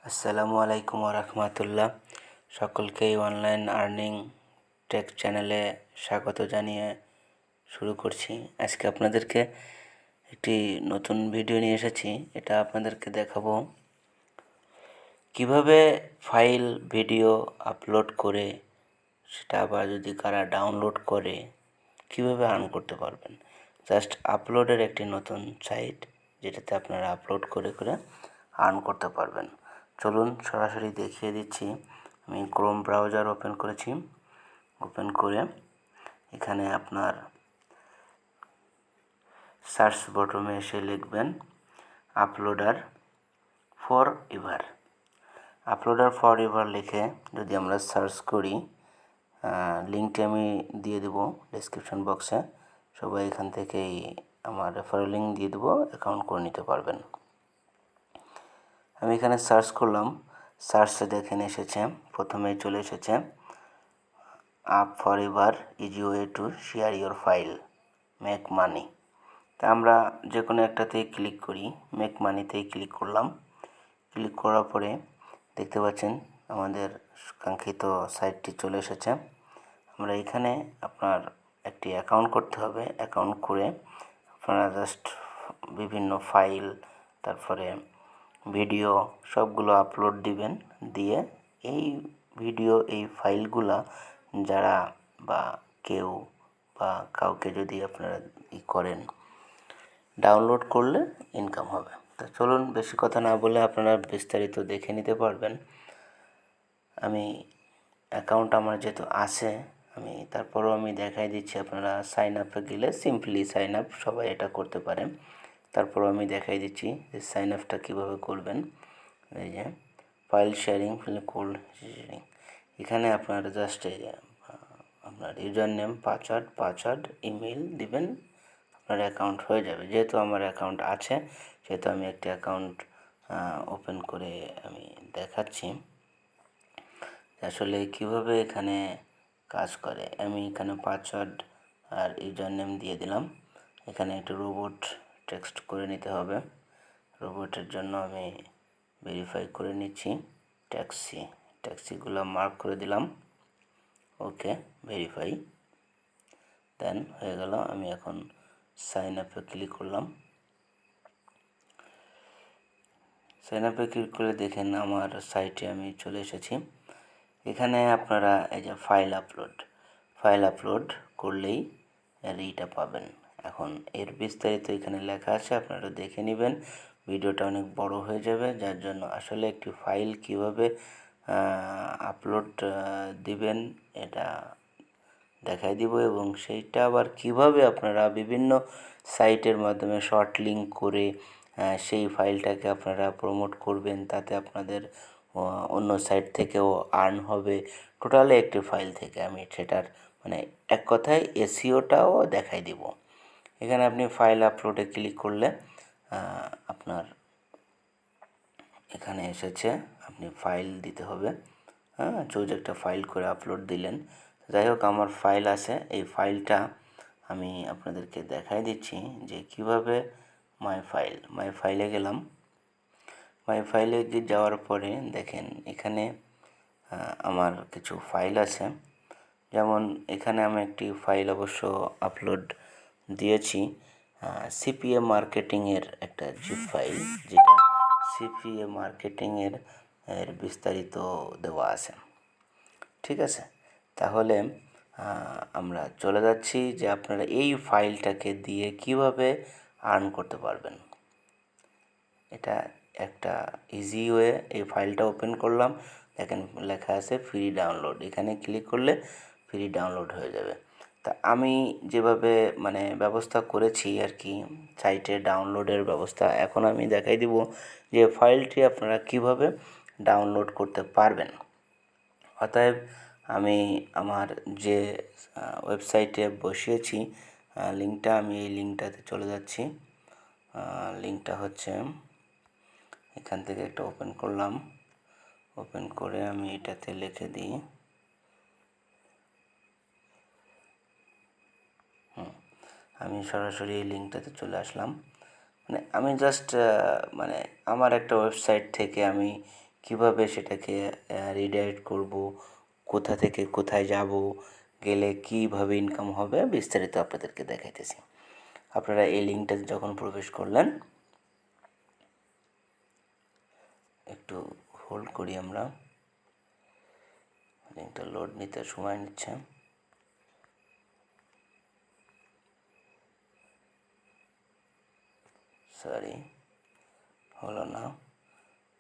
আসসালামু আলাইকুম রাহমাতুল্লাহ। সকলকেই অনলাইন আর্নিং টেক চ্যানেলে স্বাগত জানিয়ে শুরু করছি। আজকে আপনাদেরকে একটি নতুন ভিডিও নিয়ে এসেছি। এটা আপনাদেরকে দেখাবো কিভাবে ফাইল ভিডিও আপলোড করে সেটা আবার যদি কারা ডাউনলোড করে কিভাবে আর্ন করতে পারবেন। জাস্ট আপলোডের একটি নতুন সাইট যেটাতে আপনারা আপলোড করে করে আর্ন করতে পারবেন। চলুন সরাসরি দেখিয়ে দিচ্ছি। আমি ক্রোম ব্রাউজার ওপেন করেছি। ওপেন করে এখানে আপনার সার্চ বটমে এসে লিখবেন uploader for ever. Uploader for ever লিখে যদি আমরা সার্চ করি, লিঙ্কটি আমি দিয়ে দেবো ডেসক্রিপশন বক্সে। সবাই এখান থেকেই আমার রেফারেল লিঙ্ক দিয়ে দেবো, অ্যাকাউন্ট করে নিতে পারবেন। আমি এখানে সার্চ করলাম, সার্চে দেখেন এসেছে, প্রথমেই চলে এসেছে up for ever easy way to share your file make money. তা আমরা যে কোনো একটাতেই ক্লিক করি, মেক মানিতেই ক্লিক করলাম। ক্লিক করার পরে দেখতে পাচ্ছেন আমাদের কাঙ্ক্ষিত সাইটটি চলে এসেছে। আমরা এখানে আপনার একটি অ্যাকাউন্ট করতে হবে। অ্যাকাউন্ট করে আপনারা জাস্ট বিভিন্ন ফাইল, তারপরে ভিডিও সবগুলো আপলোড দিবেন। দিয়ে এই ভিডিও, এই ফাইলগুলা যারা বা কেউ বা কাউকে যদি আপনারা করেন, ডাউনলোড করলে ইনকাম হবে। তো চলুন বেশি কথা না বলে আপনারা বিস্তারিত দেখে নিতে পারবেন। আমি অ্যাকাউন্ট আমার যেহেতু আছে, আমি তারপরেও আমি দেখাই দিচ্ছি। আপনারা সাইন আপে গেলে সিম্পলি সাইন আপ, সবাই এটা করতে পারেন। তারপরেও আমি দেখাই দিচ্ছি যে সাইন আপটা কীভাবে করবেন। এই যে ফাইল শেয়ারিং, কোল্ড শেয়ারিং, এখানে আপনারা জাস্ট এই যে আপনার ইউজার নেম, পাসওয়ার্ড ইমেল দিবেন, আপনার অ্যাকাউন্ট হয়ে যাবে। যেহেতু আমার অ্যাকাউন্ট আছে সেহেতু আমি একটি অ্যাকাউন্ট ওপেন করে আমি দেখাচ্ছি আসলে কিভাবে এখানে কাজ করে। আমি এখানে পাসওয়ার্ড আর ইউজার নেম দিয়ে দিলাম। এখানে একটু রোবট টেক্সট করে নিতে হবে। রোবটের জন্য আমি ভেরিফাই করে নিচ্ছি। ট্যাক্সিগুলো মার্ক করে দিলাম। ওকে, ভেরিফাই, দেন হয়ে গেল। আমি এখন সাইন আপে ক্লিক করলাম। সাইন আপে ক্লিক করে দেখেন আমার সাইটে আমি চলে এসেছি। এখানে আপনারা এই যে ফাইল আপলোড করলেই এইটা পাবেন। এখন এর বিস্তারিত এখানে লেখা আছে, আপনারা দেখে নেবেন। ভিডিওটা অনেক বড় হয়ে যাবে, যার জন্য আসলে একটি ফাইল কিভাবে আপলোড দিবেন এটা দেখাই দিব, এবং সেইটা আবার কিভাবে আপনারা বিভিন্ন সাইটের মাধ্যমে শর্ট লিঙ্ক করে সেই ফাইলটাকে আপনারা প্রমোট করবেন, তাতে আপনাদের অন্য সাইট থেকেও আর্ন হবে। টোটালি একটি ফাইল থেকে আমি সেটার মানে এক কথায় এসইওটাও দেখাই দিব। এখানে আপনি ফাইল আপলোডে ক্লিক করলে আপনার এখানে এসেছে, আপনি ফাইল দিতে হবে। চুজ একটা ফাইল করে আপলোড দিলেন। যাই হোক, আমার ফাইল আছে। এই ফাইলটা আমি আপনাদেরকে দেখাই দিচ্ছি যে কিভাবে মাই ফাইলে গেলাম। মাই ফাইলে যাওয়ার পরে দেখেন এখানে আমার কিছু ফাইল আছে। যেমন এখানে আমি একটি ফাইল অবশ্য আপলোড দিয়েছি, সিপিএ মার্কেটিংয়ের একটা জিপ ফাইল, যেটা সিপিএ মার্কেটিংয়ের বিস্তারিত দেওয়া আছে। ঠিক আছে, তাহলে আমরা চলে যাচ্ছি যে আপনারা এই ফাইলটাকে দিয়ে কিভাবে আর্ন করতে পারবেন। এটা একটা ইজি ওয়ে। এই ফাইলটা ওপেন করলাম, দেখেন লেখা আছে ফ্রি ডাউনলোড। এখানে ক্লিক করলে ফ্রি ডাউনলোড হয়ে যাবে। তা আমি যেভাবে মানে ব্যবস্থা করেছি আর কি, সাইটে ডাউনলোডের ব্যবস্থা, এখন আমি দেখাই দিব যে ফাইলটি আপনারা কিভাবে ডাউনলোড করতে পারবেন। অতএব আমি আমার যে ওয়েবসাইটে বসিয়েছি লিঙ্কটা, আমি এই লিঙ্কটাতে চলে যাচ্ছি। লিঙ্কটা হচ্ছে এখান থেকে একটা ওপেন করলাম। ওপেন করে আমি এটাতে লিখে দিই আমি সরাসরি এই লিঙ্কটাতে চলে আসলাম। মানে আমি জাস্ট মানে আমার একটা ওয়েবসাইট থেকে আমি কিভাবে সেটাকে রিডাইরেক্ট করব, কোথা থেকে কোথায় যাব, গেলে কীভাবে ইনকাম হবে, বিস্তারিত আপনাদেরকে দেখাইতেছি। আপনারা এই লিঙ্কটা যখন প্রবেশ করলেন, একটু হোল্ড করি, আমরা লিঙ্কটা লোড নিতে সময় নিচ্ছে। সরি, হলো না,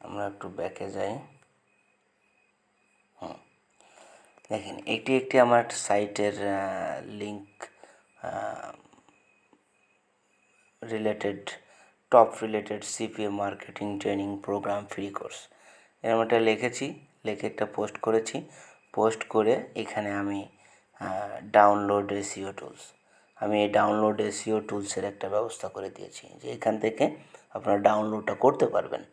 আমরা একটু ব্যাকে যাই। দেখেন, এটি একটি আমার সাইটের link related, top related CPA marketing training program free course, এরকম একটা লিখেছি, লিখে একটা পোস্ট করেছি। পোস্ট করে এখানে আমি ডাউনলোড এসইও টুলস, আমি এই ডাউনলোড এসইও টুলসের একটা ব্যবস্থা করে দিয়েছি, যে এখান থেকে আপনারা ডাউনলোডটা করতে পারবেন।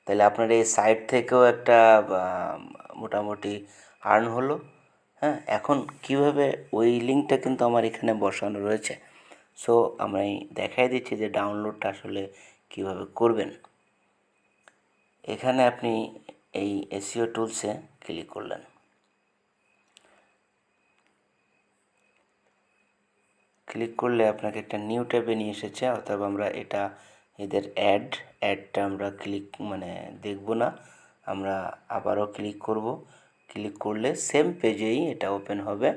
তাহলে আপনার এই সাইট থেকেও একটা মোটামুটি আর্ন হলো। হ্যাঁ, এখন কিভাবে, ওই লিঙ্কটা কিন্তু আমার এখানে বসানো রয়েছে। সো আমি দেখাই দিচ্ছি যে ডাউনলোডটা আসলে কিভাবে করবেন। এখানে আপনি এই এসইও টুলসে ক্লিক করলেন, ক্লিক করলে আপনাকে একটা নিউ ট্যাবে নিয়ে এসেছে, অর্থাৎ আমরা এটা এদের অ্যাডটা আমরা দেখব না, আমরা আবারও ক্লিক করব। ক্লিক করলে সেম পেজেই এটা ওপেন হবে।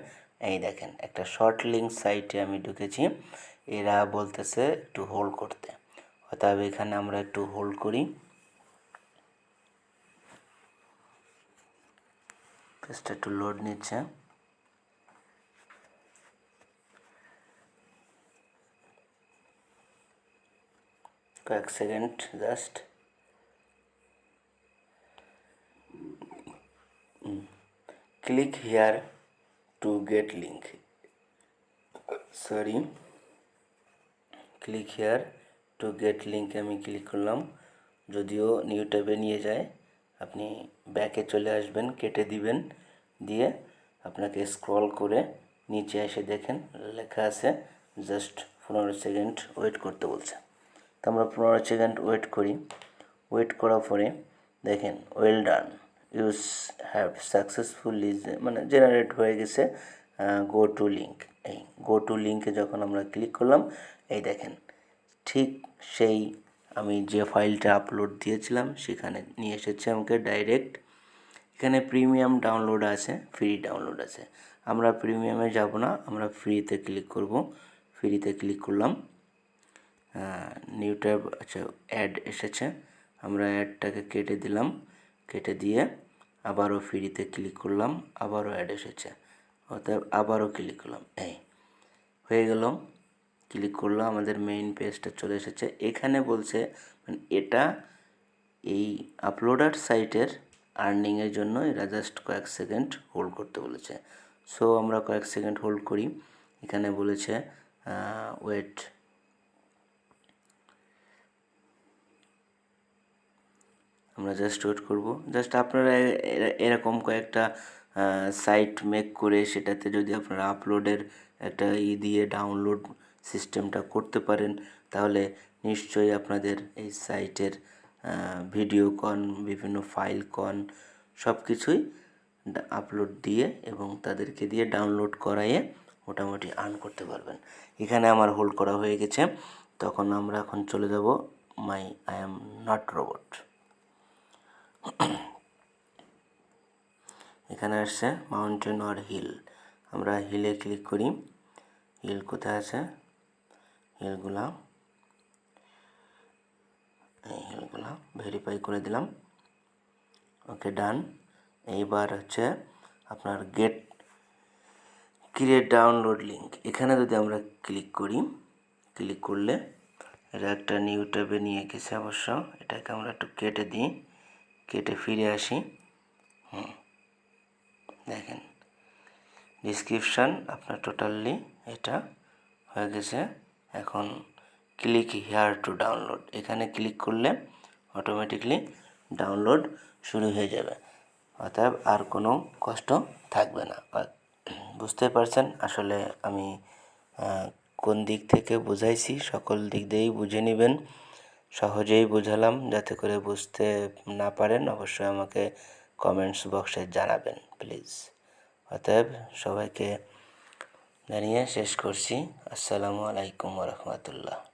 এই দেখেন, একটা শর্ট লিঙ্ক সাইটে আমি ঢুকেছি, এরা বলতেছে একটু হোল্ড করতে, অর্থাৎ এখানে আমরা একটু হোল্ড করি। পেজটা একটু লোড নিচ্ছে, কয়েক second just. Click here to get link, sorry, click here to get লিঙ্কে আমি ক্লিক করলাম। যদিও নিউ ট্যাবে নিয়ে যায়, আপনি ব্যাকে চলে আসবেন, কেটে দিবেন, দিয়ে আপনাকে স্ক্রল করে নিচে এসে দেখেন লেখা আছে জাস্ট 15 সেকেন্ড ওয়েট করতে বলছে। তো আমরা 15 সেকেন্ড ওয়েট করি। ওয়েট করার পরে দেখেন well done, use have successfully generate হয়ে গেছে, গো টু লিঙ্ক। এই গো টু লিঙ্কে যখন আমরা ক্লিক করলাম, এই দেখেন ঠিক সেই আমি যে ফাইলটা আপলোড দিয়েছিলাম সেখানে নিয়ে এসেছে আমাকে ডাইরেক্ট। এখানে প্রিমিয়াম ডাউনলোড আছে, ফ্রি ডাউনলোড আছে। আমরা প্রিমিয়ামে যাব না, আমরা ফ্রিতে ক্লিক করব। ফ্রিতে ক্লিক করলাম, নিউ ট্যাব, আচ্ছা অ্যাড এসেছে, আমরা অ্যাডটাকে কেটে দিলাম, কেটে দিয়ে আবারও ফ্রিতে ক্লিক করলাম, আবারও অ্যাড এসেছে, অর্থাৎ আবারও ক্লিক করলাম, এই হয়ে গেল। ক্লিক করলাম, আমাদের মেইন পেজটা চলে এসেছে। এখানে বলছে এটা এই আপলোডার সাইটের আর্নিংয়ের জন্য এরা জাস্ট কয়েক সেকেন্ড হোল্ড করতে বলেছে। সো আমরা কয়েক সেকেন্ড হোল্ড করি। এখানে বলেছে ওয়েট, আমরা জাস্ট ওয়েট করব। জাস্ট আপনারা এরকম কয়েকটা সাইট মেক করে সেটাতে যদি আপনারা আপলোডের একটা দিয়ে ডাউনলোড সিস্টেমটা করতে পারেন, তাহলে নিশ্চয়ই আপনাদের এই সাইটের ভিডিও কন, বিভিন্ন ফাইল কন, সব কিছুই আপলোড দিয়ে এবং তাদেরকে দিয়ে ডাউনলোড করাইয়ে মোটামুটি আর্ন করতে পারবেন। এখানে আমার হোল্ড করা হয়ে গেছে। তখন আমরা এখন চলে যাব আই অ্যাম নট রোবট। এখানে আসছে মাউন্টেন অর হিল, আমরা হিলে ক্লিক করি। হিল কোথায় আছে, হিলগুলা, এই হিলগুলা ভেরিফাই করে দিলাম, ওকে ডান। এইবার হচ্ছে আপনার গেট ক্রিয়েট ডাউনলোড লিঙ্ক, এখানে যদি আমরা ক্লিক করি, ক্লিক করলে এটা একটা নিউ ট্যাবে নিয়ে গেছে। অবশ্য এটাকে আমরা একটু কেটে দিই, কেটে ফিরে আসি। দেখেন ডিসক্রিপশান আপনার টোটালি এটা হয়ে গেছে। এখন ক্লিক হিয়ার টু ডাউনলোড, এখানে ক্লিক করলে অটোমেটিকলি ডাউনলোড শুরু হয়ে যাবে, অর্থাৎ আর কোনো কষ্ট থাকবে না। বুঝতে পারছেন আসলে আমি কোন দিক থেকে বুঝাইছি, সকল দিক দিয়েই বুঝে নেবেন। সহজেই বোঝালাম, যাতে করে বুঝতে না পারেন অবশ্যই আমাকে কমেন্টস বক্সে জানাবেন প্লিজ। অতএব সবাইকে জানিয়ে শেষ করছি। আসসালামু আলাইকুম ওয়া রাহমাতুল্লাহ।